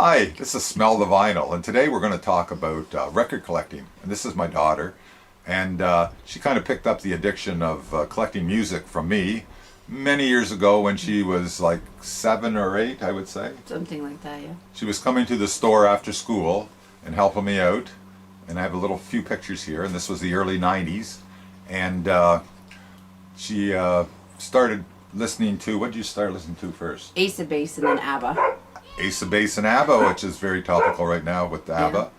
Hi, this is Smell the Vinyl, and today we're going to talk about record collecting. And this is my daughter, and she kind of picked up the addiction of collecting music from me many years ago when she was like 7 or 8, I would say. Something like that, yeah. She was coming to the store after school and helping me out, and I have a little few pictures here, and this was the early 90s, and she started listening to, what did you start listening to first? Ace of Base and then ABBA. Ace of Base and ABBA, which is very topical right now with ABBA.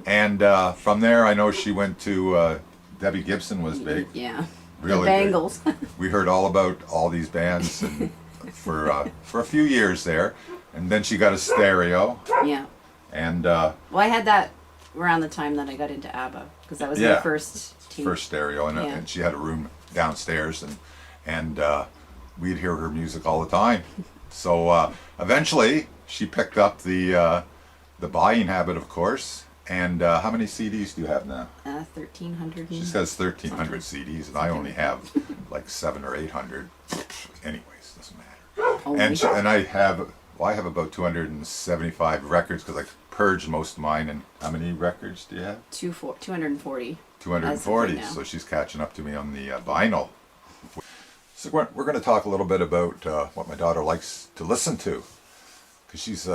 And from there, I know she went to Debbie Gibson was big. Yeah. Really the Bangles. We heard all about all these bands and for a few years there, and then she got a stereo. Yeah. And well, I had that around the time that I got into ABBA because that was my first stereo, and she had a room downstairs, and we'd hear her music all the time. So eventually, she picked up the buying habit, of course. And how many CDs do you have now? 1,300. She says 1,300 CDs, and I only have like 700 or 800. Anyways, doesn't matter. And I have about 275 records because I purged most of mine. And how many records do you have? 240. 240. So she's catching up to me on the vinyl. So we're going to talk a little bit about what my daughter likes to listen to, because she's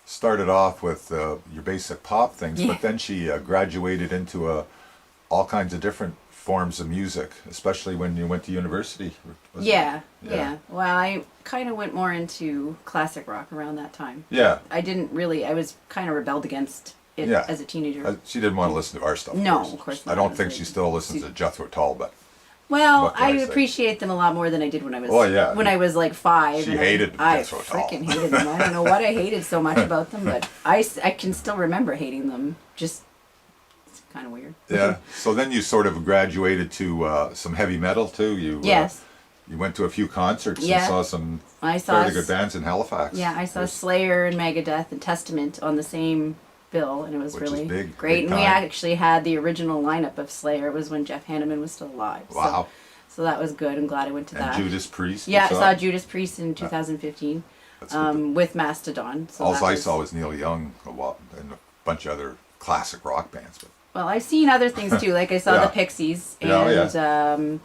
started off with your basic pop things, but then she graduated into all kinds of different forms of music, especially when you went to university. Yeah. Well, I kind of went more into classic rock around that time. Yeah. I was kind of rebelled against it as a teenager. She didn't want to listen to our stuff. No, of course not. I don't think she still listens to Jethro Tull, but... Well, I appreciate them a lot more than I did when I was when I was like 5. She hated Jethro Tull. I freaking hated them. I don't know what I hated so much about them, but I can still remember hating them. Just it's kind of weird. Yeah. So then you sort of graduated to some heavy metal too. You you went to a few concerts and saw some fairly good bands in Halifax. Yeah, I saw Slayer and Megadeth and Testament on the same bill, and it was really great. Big and we actually had the original lineup of Slayer. It was when Jeff Hanneman was still alive. Wow. So that was good. I'm glad I went to that. And Judas Priest. Yeah, I saw Judas Priest in 2015 with Mastodon. So all I saw was Neil Young and a bunch of other classic rock bands. But. Well, I've seen other things too. Like I saw the Pixies, and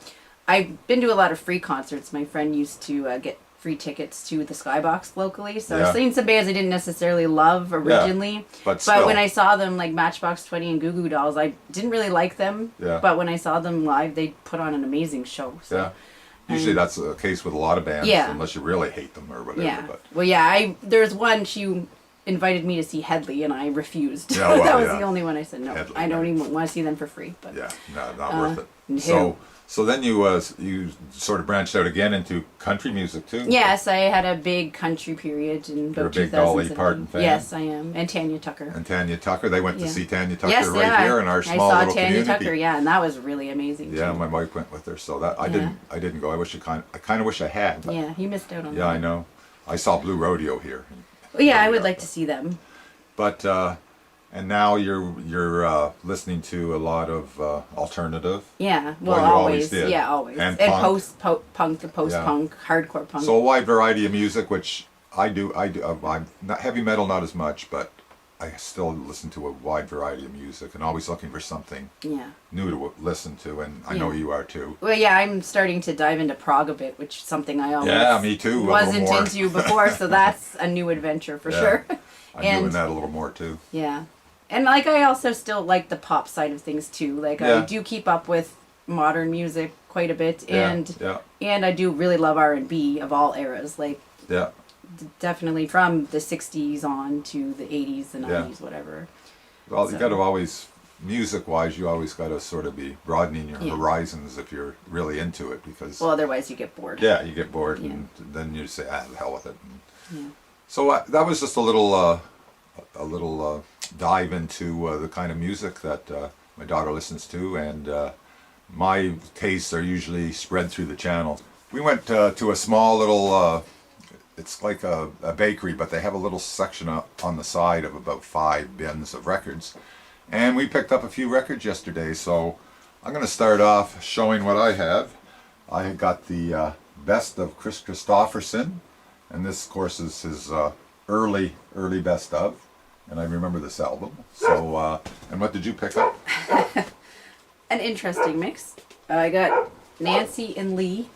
I've been to a lot of free concerts. My friend used to get free tickets to the Skybox locally, so I've seen some bands I didn't necessarily love originally, but when I saw them, like Matchbox 20 and Goo Goo Dolls, I didn't really like them, but when I saw them live, they put on an amazing show. So. Usually that's the case with a lot of bands, unless you really hate them or whatever. Yeah. But. Well, there's one, she invited me to see Headley, and I refused. That was the only one I said, no, Headley, I don't even want to see them for free. But not worth it. So then you sort of branched out again into country music too? Yes, I had a big country period in about 2007. You're a big Dolly Parton fan? Yes, I am. And Tanya Tucker. They went to see Tanya Tucker here in our small little community. I saw Tanya Tucker, and that was really amazing. Yeah, my wife went with her, so that I didn't go. I kind of wish I had. But, yeah, you missed out on that. Yeah, I know. I saw Blue Rodeo here. Well, yeah, I would like to see them. But and now you're listening to a lot of alternative. Yeah, well, always. Did. Yeah, always. And post-punk, post-punk, hardcore punk. So a wide variety of music, which I do. I'm not heavy metal, not as much, but I still listen to a wide variety of music, and always looking for something new to listen to. And I know you are too. Well, yeah, I'm starting to dive into prog a bit, which is something I always me too. Wasn't into before, so that's a new adventure for sure. I'm doing that a little more too. Yeah. And like I also still like the pop side of things too. Like I do keep up with modern music quite a bit, and I do really love R&B of all eras. Like definitely from the '60s on to the '80s, the '90s, whatever. Well, you got to always music-wise, you always got to sort of be broadening your horizons if you're really into it, because otherwise you get bored. Yeah, you get bored, and then you say, the hell with it. And so that was just a little dive into the kind of music that my daughter listens to, and my tastes are usually spread through the channels. We went to a small little, it's like a bakery, but they have a little section on the side of about 5 bins of records, and we picked up a few records yesterday, so I'm going to start off showing what I have. I got the best of Chris Christopherson, and this, of course, is his early best of, and I remember this album. So, and what did you pick up? An interesting mix. I got Nancy and Lee.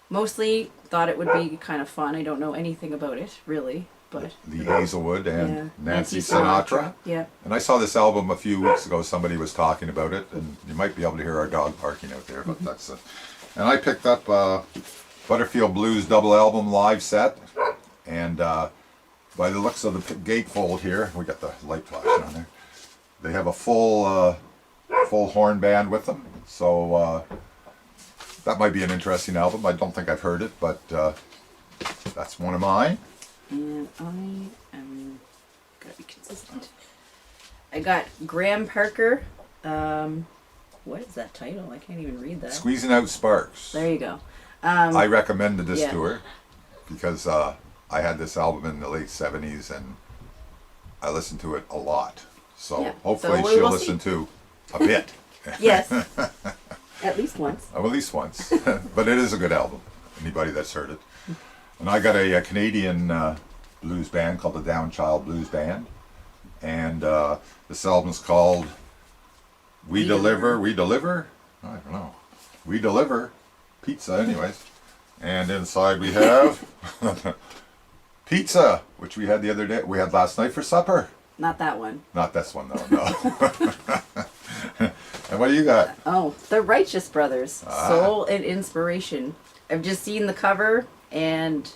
Mostly thought it would be kind of fun. I don't know anything about it, really. But Lee Hazelwood and yeah. Nancy Sinatra. Yeah. And I saw this album a few weeks ago. Somebody was talking about it, and you might be able to hear our dog barking out there. But that's it. And I picked up Butterfield Blues double album live set, and by the looks of the gatefold here, we got the light flash on there. They have a full horn band with them, so that might be an interesting album. I don't think I've heard it, but that's one of mine. And I am gotta be consistent. I got Graham Parker. What is that title? I can't even read that. Squeezing Out Sparks. There you go. I recommended this yeah. to her because I had this album in the late 70s and I listened to it a lot. So Yeah. hopefully So she'll we'll listen see. to a bit. Yes. At least once. At least once. But it is a good album. Anybody that's heard it. And I got a Canadian blues band called the Downchild Blues Band. And this album's called We Deliver. I don't know. We Deliver Pizza, anyways. And inside we have pizza, which we had the other day. We had last night for supper. Not that one. Not this one, though, no. And what do you got? Oh, the Righteous Brothers, Soul and Inspiration. I've just seen the cover, and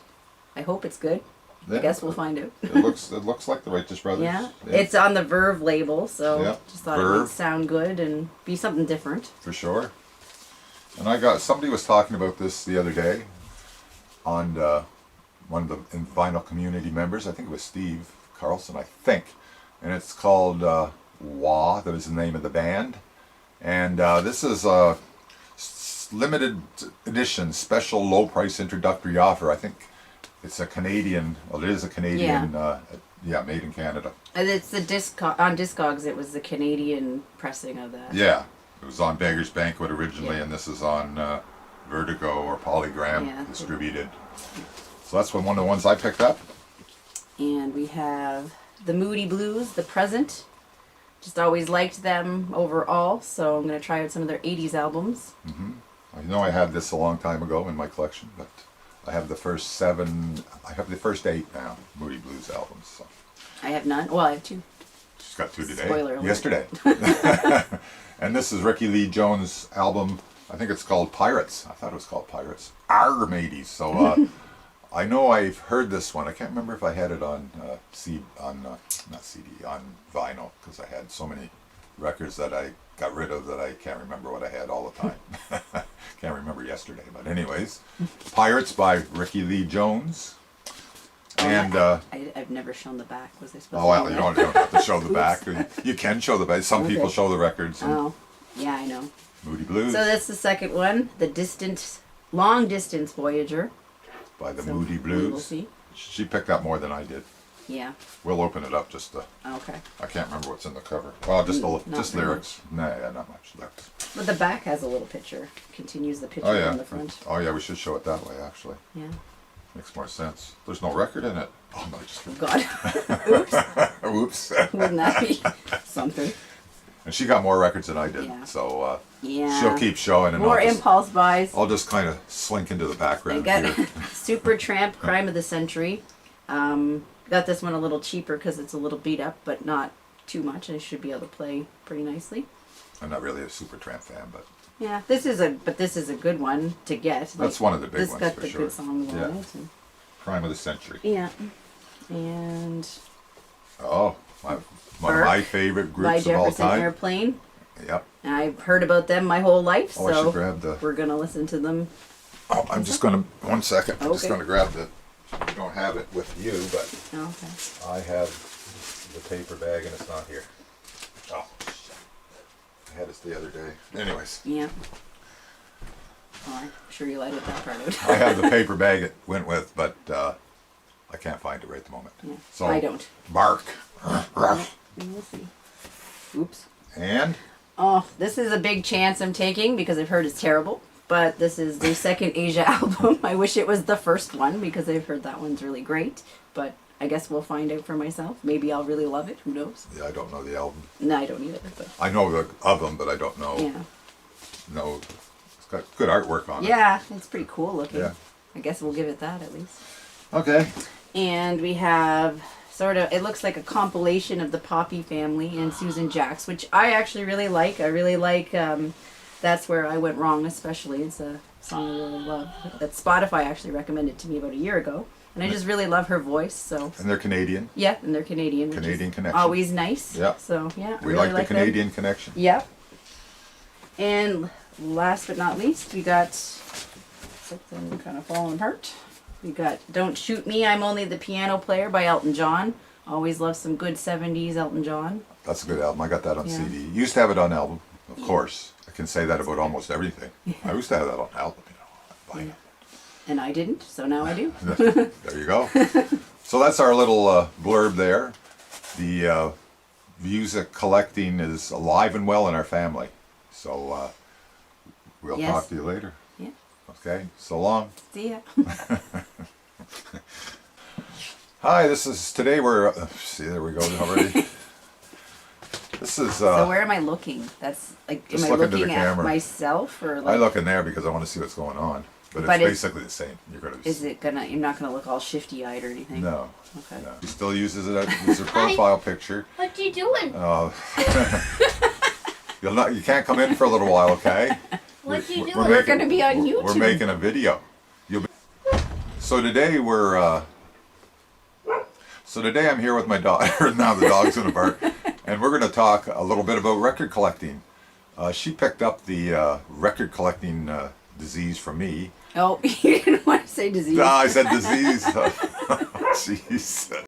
I hope it's good. Yeah. I guess we'll find out. It looks like the Righteous Brothers. Yeah. It's on the Verve label, so Yeah, just thought it Verve. would sound good and be something different. For sure. And somebody was talking about this the other day on one of the vinyl community members. I think it was Steve Carlson, I think. And it's called Wah, that was the name of the band. And this is a limited edition, special low price introductory offer. I think it's a Canadian, well, it is a Canadian, made in Canada. And it's the on Discogs. It was the Canadian pressing of that. Yeah, it was on Beggar's Banquet originally, Yeah. and this is on Vertigo or Polygram Yeah. distributed. So that's one of the ones I picked up. And we have the Moody Blues, The Present. Just always liked them overall, so I'm gonna try out some of their '80s albums. I know I had this a long time ago in my collection, but I have the first 7. I have the first 8 now, Moody Blues albums. So. I have none. Well, I have 2. Just got 2 today. Spoiler alert. Yesterday. And this is Ricky Lee Jones' album. I think it's called Pirates. I thought it was called Pirates. Arr, mateys. So I know I've heard this one. I can't remember if I had it on on vinyl, because I had so many records that I got rid of that I can't remember what I had all the time. Can't remember yesterday. But anyways, Pirates by Ricky Lee Jones. And I've never shown the back. Was I supposed oh well, to? you don't have to show the back. You can show the back. Some people Okay. show the records. And Oh, yeah, I know. Moody Blues So that's the second one, the Long Distance Voyager. by the So Moody we will Blues. see. She picked up more than I did. Yeah. We'll open it up just to. Okay. I can't remember what's in the cover. Well, just Not just very lyrics. Nah, yeah, not much lyrics. But the back has a little picture. Continues the picture Oh yeah. on the front. Oh yeah, we should show it that way. Actually, Yeah. makes more sense. There's no record in it. Oh no, just Oh, God. Oops. oops. Wouldn't that be something? And she got more records than I did, Yeah. so Yeah. she'll keep showing, and More I'll just, impulse buys. I'll just kind of slink into the I background got here. Super Tramp Crime of the Century. Got this one a little cheaper because it's a little beat up, but not too much. I should be able to play pretty nicely. I'm not really a Supertramp fan, but Yeah, this is a good one to get. that's one of the big this ones got for the sure. good songs on Yeah. it. And, Crime of the Century. yeah. And Oh, one of Burke my favorite by groups of all Jefferson time. Airplane. Yep. And I've heard about them my whole life, Oh, I so should grab the. we're gonna listen to them. Oh, I'm just gonna. 1 second. I'm just Okay. gonna grab the. I don't have it with you, but Oh, okay. I have the paper bag and it's not here. Oh, shit. I had it the other day. Anyways, Yeah. Oh, I'm sure you'll edit that part out. I have the paper bag it went with, but I can't find it right at the moment. Yeah. So I don't. Bark. We'll see. Oops. And Oh, this is a big chance I'm taking because I've heard it's terrible. But this is their second Asia album. I wish it was the first one because I've heard that one's really great. But I guess we'll find out for myself. Maybe I'll really love it. Who knows? Yeah, I don't know the album. No, I don't either. But I know of them, but I don't know. yeah, No, it's got good artwork on it. yeah, it's pretty cool looking. Yeah. I guess we'll give it that at least. Okay. And we have sort of, it looks like a compilation of the Poppy Family and Susan Jacks, which I actually really like. I really like That's Where I Went Wrong, especially. It's a song I really love that Spotify actually recommended to me about a year ago. And I just really love her voice, so. And they're Canadian. Yeah, and they're Canadian. Which Canadian is connection. always nice. Yeah. So, yeah. I We really like the them. Canadian connection. Yep. And last but not least, we got something kind of falling apart. We got Don't Shoot Me, I'm Only the Piano Player by Elton John. Always love some good 70s Elton John. That's a good album. I got that on Yeah. CD. Used to have it on album, of course. I can say that about almost everything. I used to have that on album, you know. And I didn't, so now I do. There you go. So that's our little blurb there. The music collecting is alive and well in our family. So we'll Yes. talk to you later. Yeah. Okay, so long. See ya. Hi, today we're, see, there we go already. This is, So where am I looking? That's like, Just am I look into the looking at camera. myself or I like, look in there because I want to see what's going on. But But it's it's- basically the same. You're going to is it gonna, you're not gonna look all shifty eyed or anything? No. Okay. No. He still uses it as her profile picture. What you doing? You can't come in for a little while, okay? What you We're doing? We're gonna be on We're YouTube. making a video. So today today I'm here with my daughter. Now the dog's gonna bark, and we're gonna talk a little bit about record collecting. She picked up the record collecting disease from me. Oh, you didn't want to say disease. I said disease. Jeez.